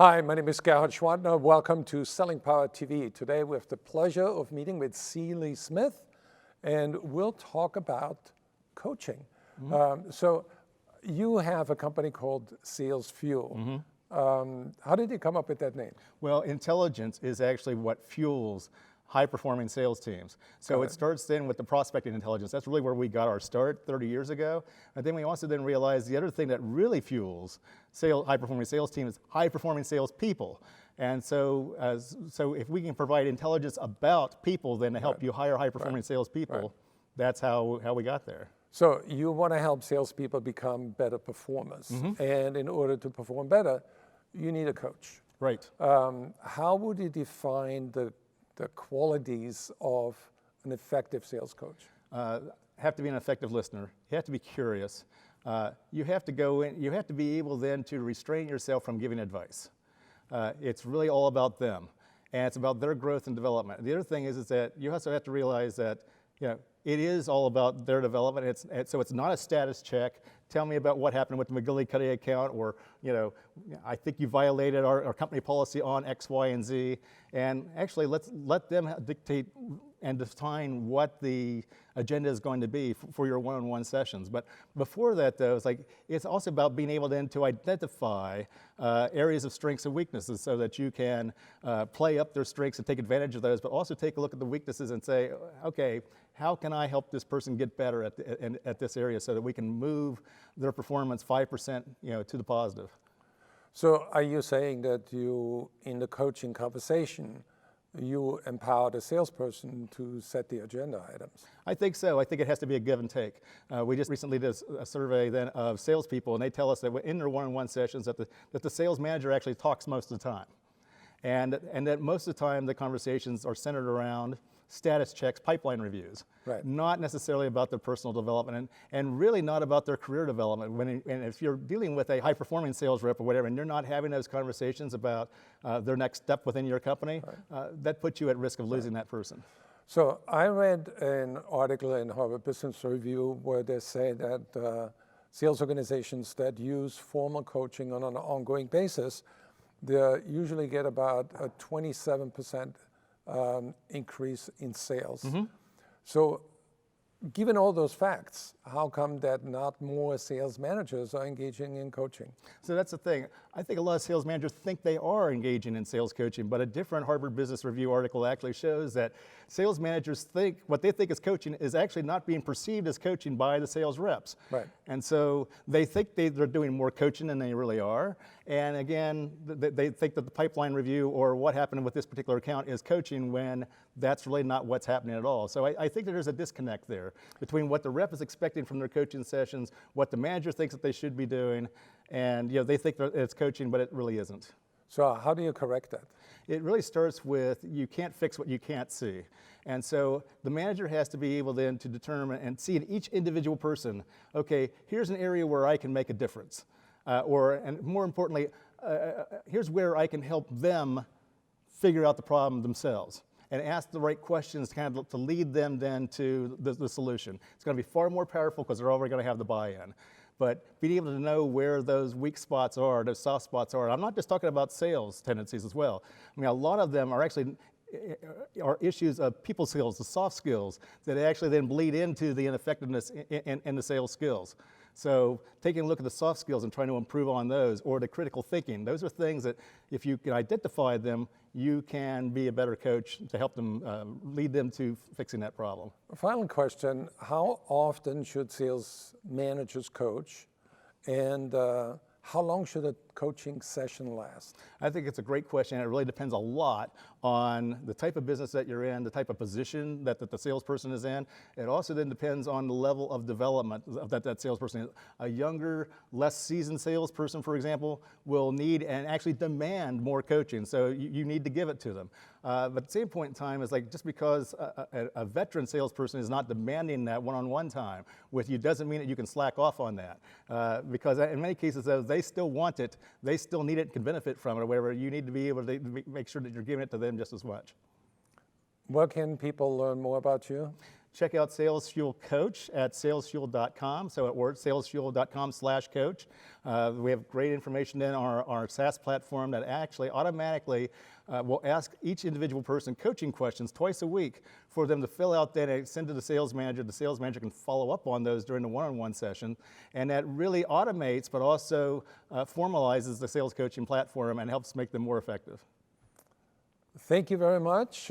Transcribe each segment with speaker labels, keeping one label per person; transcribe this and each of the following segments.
Speaker 1: Hi, my name is Gerhard Schwantner. Welcome to Selling Power TV. Today we have the pleasure of meeting with Seeley Smith, and we'll talk about coaching. So you have a company called Sales Fuel. How did you come up with that name?
Speaker 2: Well, intelligence is actually what fuels high-performing sales teams. So it starts then with the prospecting intelligence. That's really where we got our start 30 years ago. And then we also then realized the other thing that really fuels high-performing sales teams is high-performing salespeople. And so if we can provide intelligence about people then to help you hire high-performing salespeople, that's how we got there.
Speaker 1: So you want to help salespeople become better performers. And in order to perform better, you need a coach.
Speaker 2: Right.
Speaker 1: How would you define the qualities of an effective sales coach?
Speaker 2: Have to be an effective listener. You have to be curious. You have to go in. You have to be able then to restrain yourself from giving advice. It's really all about them, and it's about their growth and development. The other thing is that you also have to realize that it is all about their development. So it's not a status check. Tell me about what happened with the McGillicuddy account, or I think you violated our company policy on X, Y, and Z. And actually, let them dictate and define what the agenda is going to be for your one-on-one sessions. But before that, though, it's also about being able then to identify areas of strengths and weaknesses so that you can play up their strengths and take advantage of those, but also take a look at the weaknesses and say, okay, how can I help this person get better at this area so that we can move their performance 5% to the positive?
Speaker 1: So are you saying that you, in the coaching conversation, you empower the salesperson to set the agenda items?
Speaker 2: I think so. I think it has to be a give and take. We just recently did a survey then of salespeople, and they tell us that in their one-on-one sessions that the sales manager actually talks most of the time. And that most of the time the conversations are centered around status checks, pipeline reviews, not necessarily about their personal development, and really not about their career development. And if you're dealing with a high-performing sales rep or whatever, and you're not having those conversations about their next step within your company, that puts you at risk of losing that person.
Speaker 1: So I read an article in Harvard Business Review where they say that sales organizations that use formal coaching on an ongoing basis, they usually get about a 27% increase in sales. So given all those facts, how come that not more sales managers are engaging in coaching?
Speaker 2: So that's the thing. I think a lot of sales managers think they are engaging in sales coaching, but a different Harvard Business Review article actually shows that sales managers think what they think is coaching is actually not being perceived as coaching by the sales reps. And so they think they're doing more coaching than they really are. And again, they think that the pipeline review or what happened with this particular account is coaching when that's really not what's happening at all. So I think that there's a disconnect there between what the rep is expecting from their coaching sessions, what the manager thinks that they should be doing, and they think that it's coaching, but it really isn't.
Speaker 1: So how do you correct that?
Speaker 2: It really starts with you can't fix what you can't see. And so the manager has to be able then to determine and see in each individual person, okay, here's an area where I can make a difference. And more importantly, here's where I can help them figure out the problem themselves and ask the right questions to lead them then to the solution. It's going to be far more powerful because they're already going to have the buy-in. But being able to know where those weak spots are, those soft spots are, I'm not just talking about sales tendencies as well. I mean, a lot of them are actually issues of people skills, the soft skills, that actually then bleed into the ineffectiveness in the sales skills. So taking a look at the soft skills and trying to improve on those, or the critical thinking, those are things that if you can identify them, you can be a better coach to help them, lead them to fixing that problem.
Speaker 1: Final question, how often should sales managers coach, and how long should a coaching session last?
Speaker 2: I think it's a great question. It really depends a lot on the type of business that you're in, the type of position that the salesperson is in. It also then depends on the level of development that salesperson is. A younger, less seasoned salesperson, for example, will need and actually demand more coaching. So you need to give it to them. But at the same point in time, it's like just because a veteran salesperson is not demanding that one-on-one time with you doesn't mean that you can slack off on that. Because in many cases, though, they still want it, they still need it, can benefit from it, or whatever. You need to be able to make sure that you're giving it to them just as much.
Speaker 1: Where can people learn more about you?
Speaker 2: check out Sales Fuel Coach at salesfuel.com. So it works, salesfuel.com/coach. We have great information in our SaaS platform that actually automatically will ask each individual person coaching questions twice a week for them to fill out, then and send to the sales manager. The sales manager can follow up on those during the one-on-one session. And that really automates, but also formalizes the sales coaching platform and helps make them more effective.
Speaker 1: Thank you very much.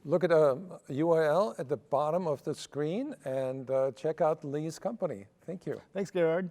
Speaker 1: Look at a URL at the bottom of the screen and check out Lee's company. Thank you.
Speaker 2: Thanks, Gerard.